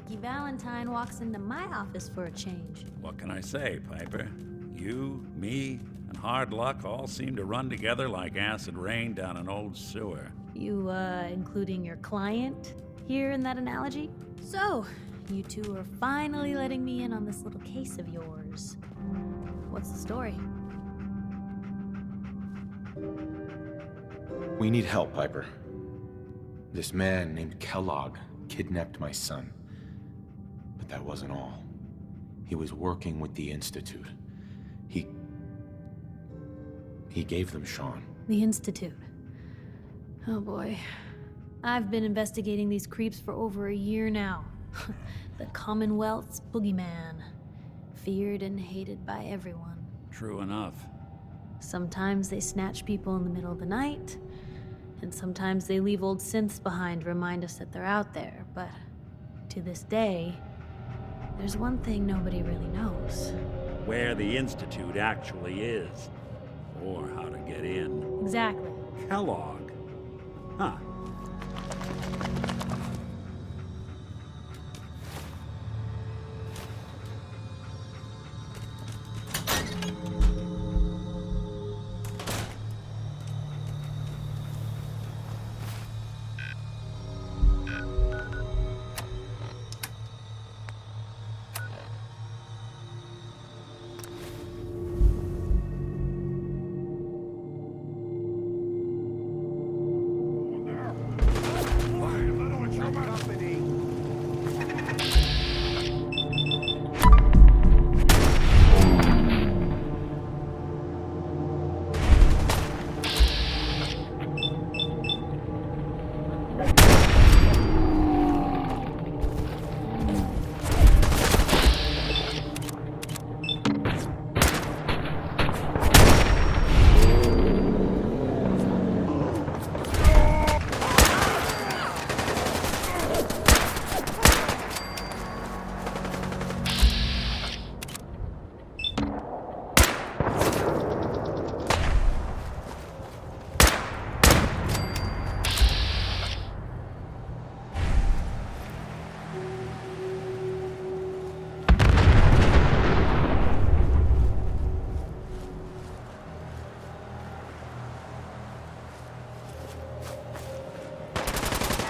Ricky Valentine walks into my office for a change. What can I say, Piper? You, me, and hard luck all seem to run together like acid rain down an old sewer. You, including your client here in that analogy? So, you two are finally letting me in on this little case of yours. What's the story? We need help, Piper. This man named Kellogg kidnapped my son. But that wasn't all. He was working with the Institute. He gave them Sean. The Institute. Oh boy. I've been investigating these creeps for over a year now. The Commonwealth's boogeyman. Feared and hated by everyone. True enough. Sometimes they snatch people in the middle of the night, and sometimes they leave old synths behind to remind us that they're out there, but to this day, there's one thing nobody really knows. Where the Institute actually is. Or how to get in. Exactly. Kellogg. Huh.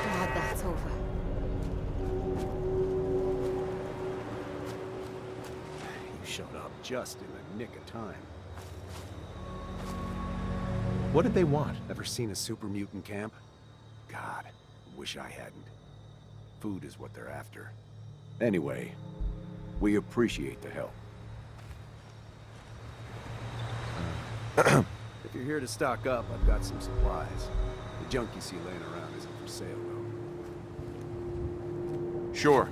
Glad that's over. You showed up just in the nick of time. What did they want? Ever seen a super mutant camp? God, wish I hadn't. Food is what they're after. Anyway, we appreciate the help. If you're here to stock up, I've got some supplies. The junk you see laying around isn't for sale, though. Sure.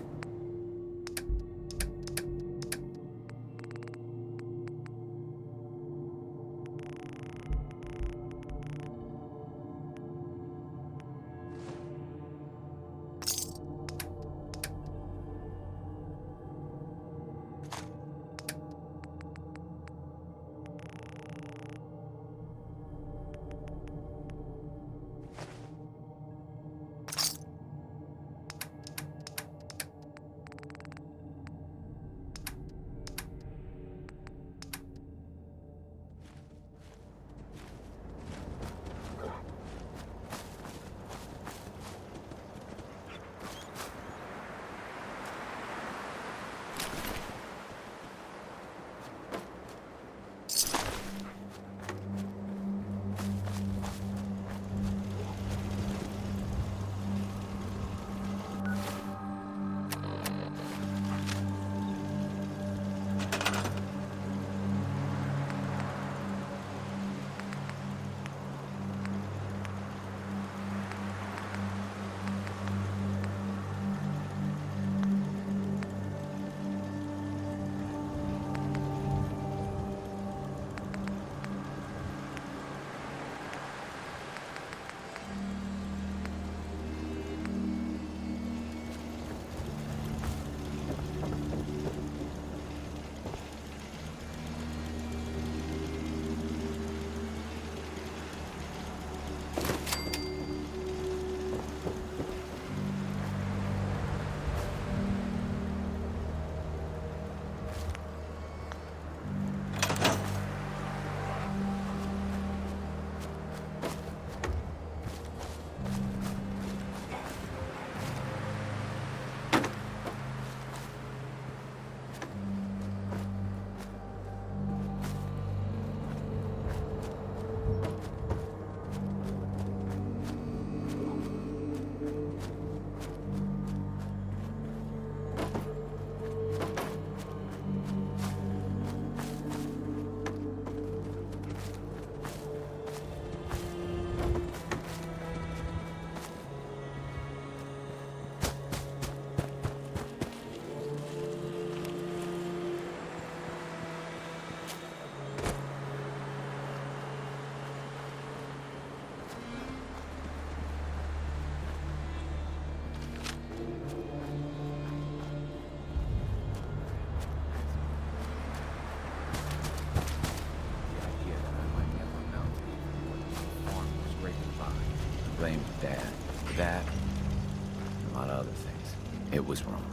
blamed Dad for that, and a lot of other things. It was wrong.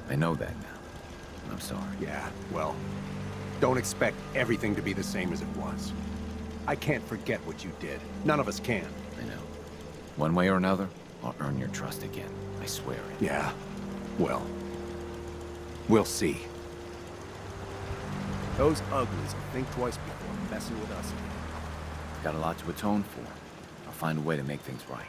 I know that now. And I'm sorry. Yeah, well, don't expect everything to be the same as it was. I can't forget what you did. None of us can. I know. One way or another, I'll earn your trust again. I swear it. Yeah, well, we'll see. Those uglies will think twice before messing with us again. I've got a lot to atone for. I'll find a way to make things right.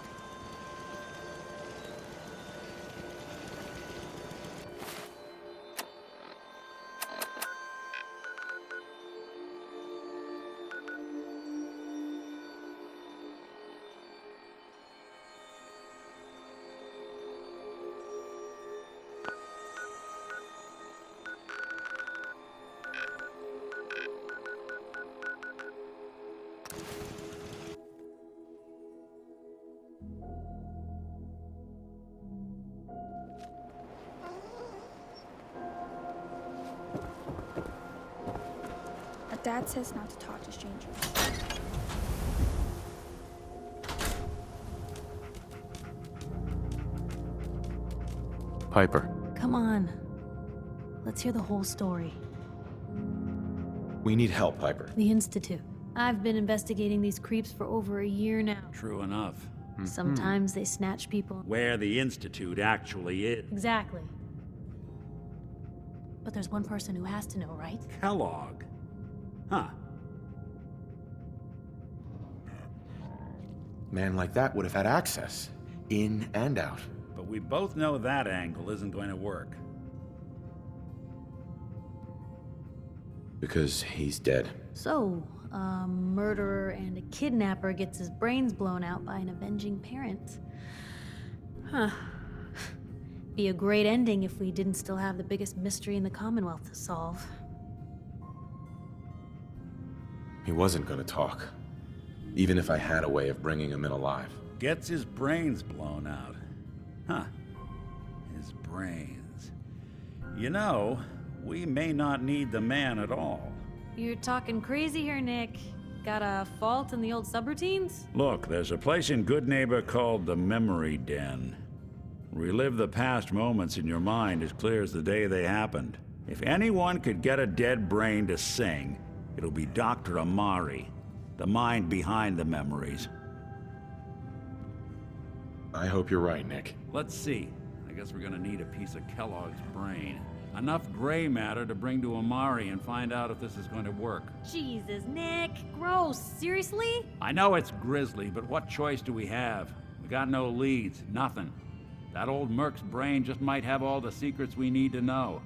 Dad says not to talk to strangers. Piper, Come on. Let's hear the whole story. we need help, Piper. The Institute. I've been investigating these creeps for over a year now. True enough. Sometimes they snatch people. Where the Institute actually is. Exactly. But there's one person who has to know, right? Kellogg. Huh. Man like that would have had access, in and out. But we both know that angle isn't going to work. Because he's dead. So, a murderer and a kidnapper gets his brains blown out by an avenging parent. Huh. Be a great ending if we didn't still have the biggest mystery in the Commonwealth to solve. He wasn't gonna talk. Even if I had a way of bringing him in alive. Gets his brains blown out. Huh. His brains. You know, we may not need the man at all. You're talking crazy here, Nick. Got a fault in the old subroutines? Look, there's a place in Good Neighbor called the Memory Den. Relive the past moments in your mind as clear as the day they happened. If anyone could get a dead brain to sing, it'll be Dr. Amari, the mind behind the memories. I hope you're right, Nick. Let's see. I guess we're gonna need a piece of Kellogg's brain. Enough gray matter to bring to Amari and find out if this is going to work. Jesus, Nick. Gross. Seriously? I know it's grisly, but what choice do we have? We got no leads, nothing. That old Merc's brain just might have all the secrets we need to know.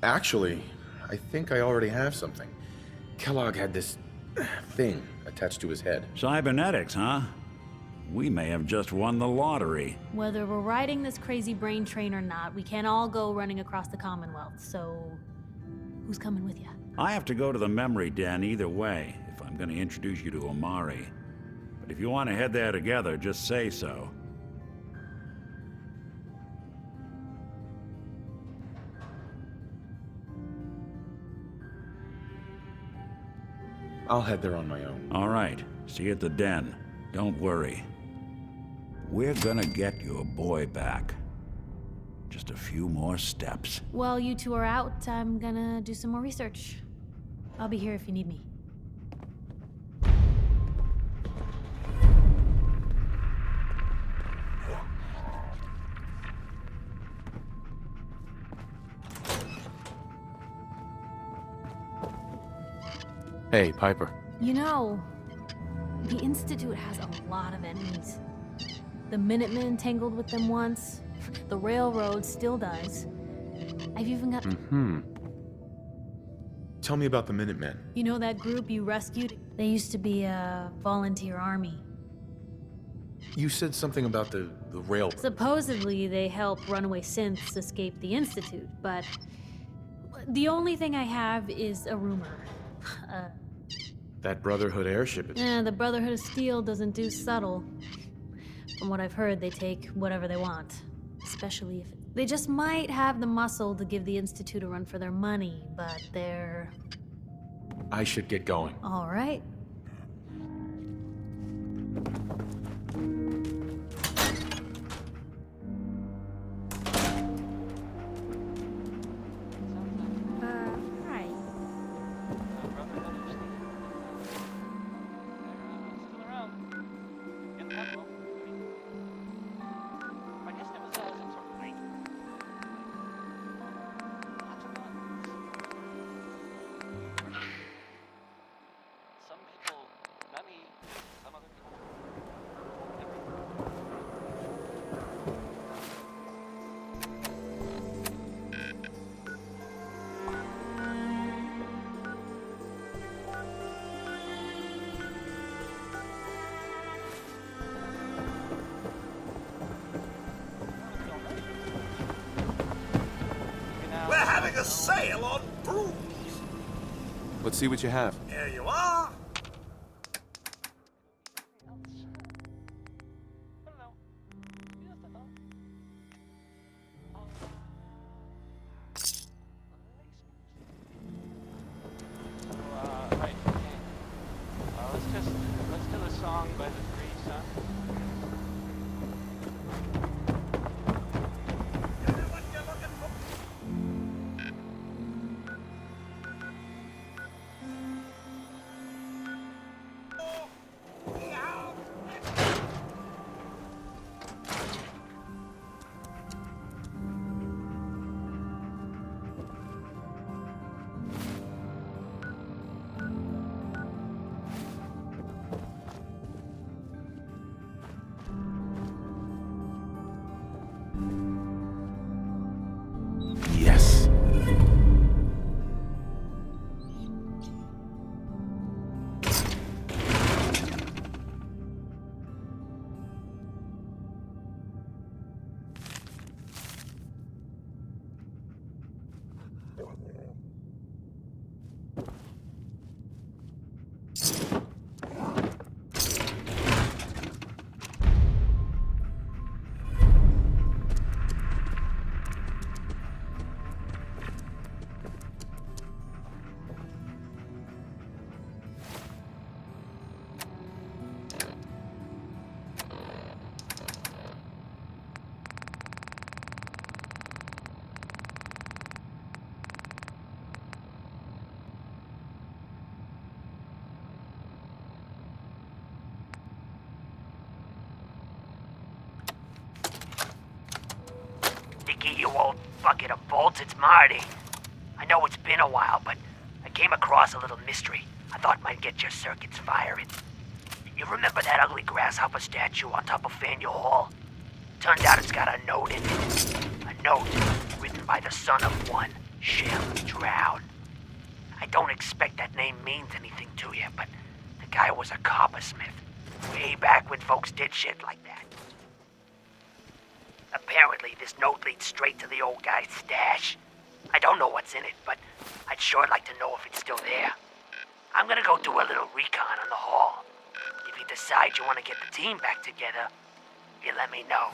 Actually, I think I already have something. Kellogg had this thing attached to his head. Cybernetics, huh? We may have just won the lottery. Whether we're riding this crazy brain train or not, we can't all go running across the Commonwealth, so who's coming with you? I have to go to the Memory Den either way, if I'm gonna introduce you to Amari. But if you want to head there together, just say so. I'll head there on my own. All right, see you at the den. Don't worry. We're gonna get your boy back. Just a few more steps. While you two are out, I'm gonna do some more research. I'll be here if you need me. Hey, Piper. You know, the Institute has a lot of enemies. The Minutemen tangled with them once. The Railroad still does. I've even got... Tell me about the Minutemen. You know that group you rescued? They used to be a volunteer army. You said something about the rail... Supposedly, they help runaway synths escape the Institute, but... The only thing I have is a rumor. That Brotherhood airship is... The Brotherhood of Steel doesn't do subtle. From what I've heard, they take whatever they want. Especially if... They just might have the muscle to give the Institute a run for their money, but they're... I should get going. All right. a sale on brooms. Let's see what you have. Here you are. Right, okay. Let's do a song by the Three Sons. Yes. Dickie, you old bucket of bolts, it's Marty. I know it's been a while, but I came across a little mystery I thought might get your circuits firing. You remember that ugly grasshopper statue on top of Faneuil Hall? Turns out it's got a note in it. A note written by the son of one, Shem Drown. I don't expect that name means anything to you, but the guy was a coppersmith. Way back when folks did shit like that. Apparently, this note leads straight to the old guy's stash. I don't know what's in it, but I'd sure like to know if it's still there. I'm gonna go do a little recon on the hall. If you decide you want to get the team back together, you let me know.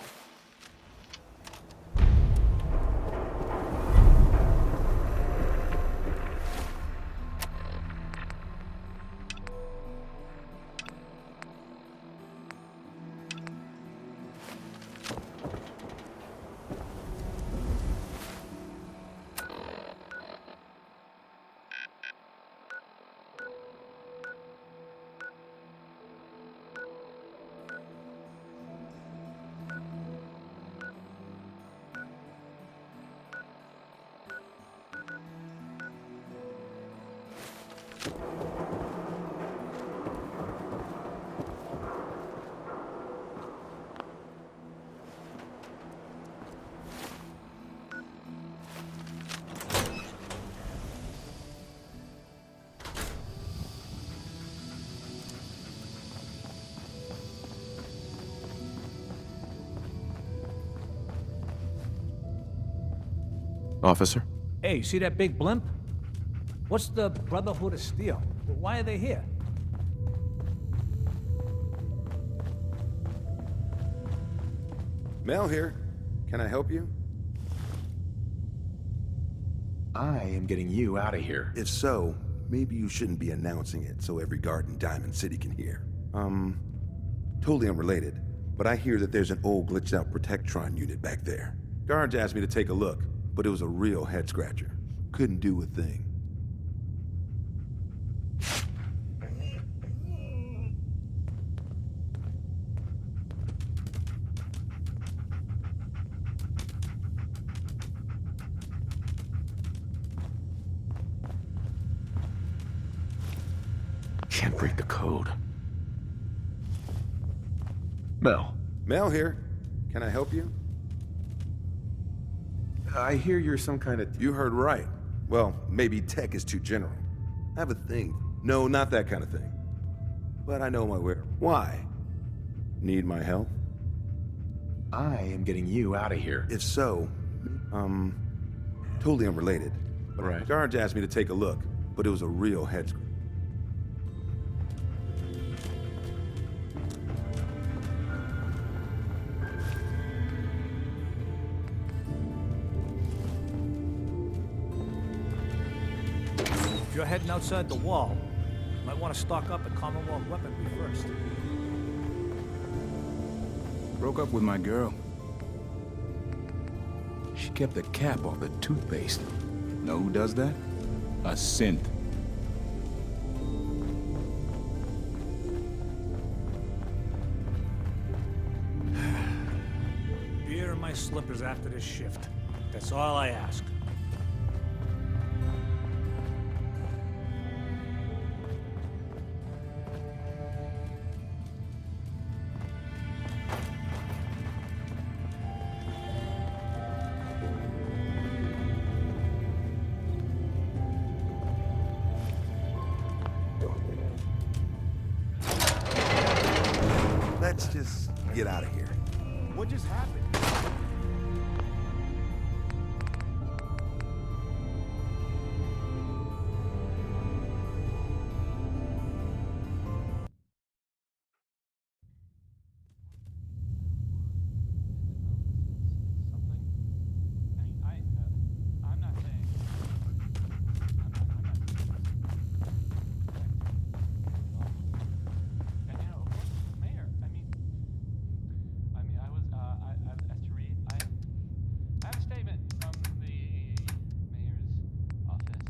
Officer? Hey, see that big blimp? What's the Brotherhood of Steel? Why are they here? Mel here. Can I help you? I am getting you out of here. If so, maybe you shouldn't be announcing it so every guard in Diamond City can hear. Totally unrelated, but I hear that there's an old glitched out Protectron unit back there. Guards asked me to take a look, but it was a real head scratcher. Couldn't do a thing. Can't break the code. Mel. Mel here. Can I help you? I hear you're some kind of... You heard right. Well, maybe tech is too general. I have a thing. No, not that kind of thing. But I know my way. Why? Need my help? I am getting you out of here. If so, totally unrelated, Right. Guards asked me to take a look, but it was a real head scratcher. If you're heading outside the wall, you might want to stock up at Commonwealth weaponry first. Broke up with my girl. She kept the cap off the toothpaste. Know who does that? A synth. Beer in my slippers after this shift. That's all I ask. Let's just get out of here. What just happened? I'm not saying. And you know, Mayor, I was, as to read, I have a statement from the mayor's office.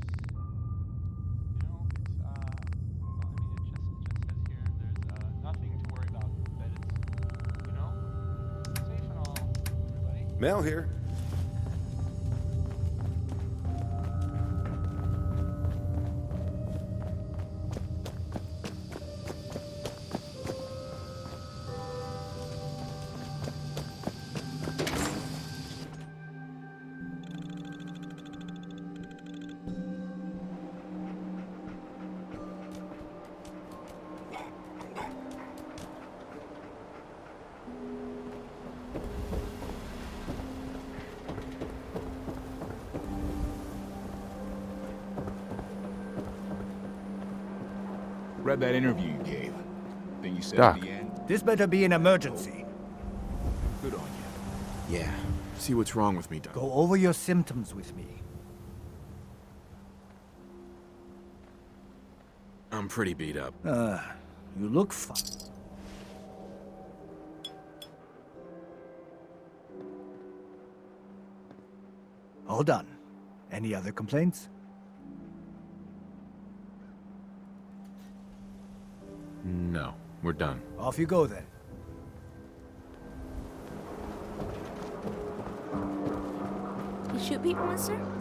You know, it's, well, it just says here, there's, nothing to worry about, that it's, you know, safe and all, everybody. Mel here. Read that interview you gave. Thing you said Doc. at the end. This better be an emergency. Good on you. Yeah. See what's wrong with me, Doc. Go over your symptoms with me. I'm pretty beat up. You look fine. All done. Any other complaints? No, we're done. Off you go then. You shoot people, mister?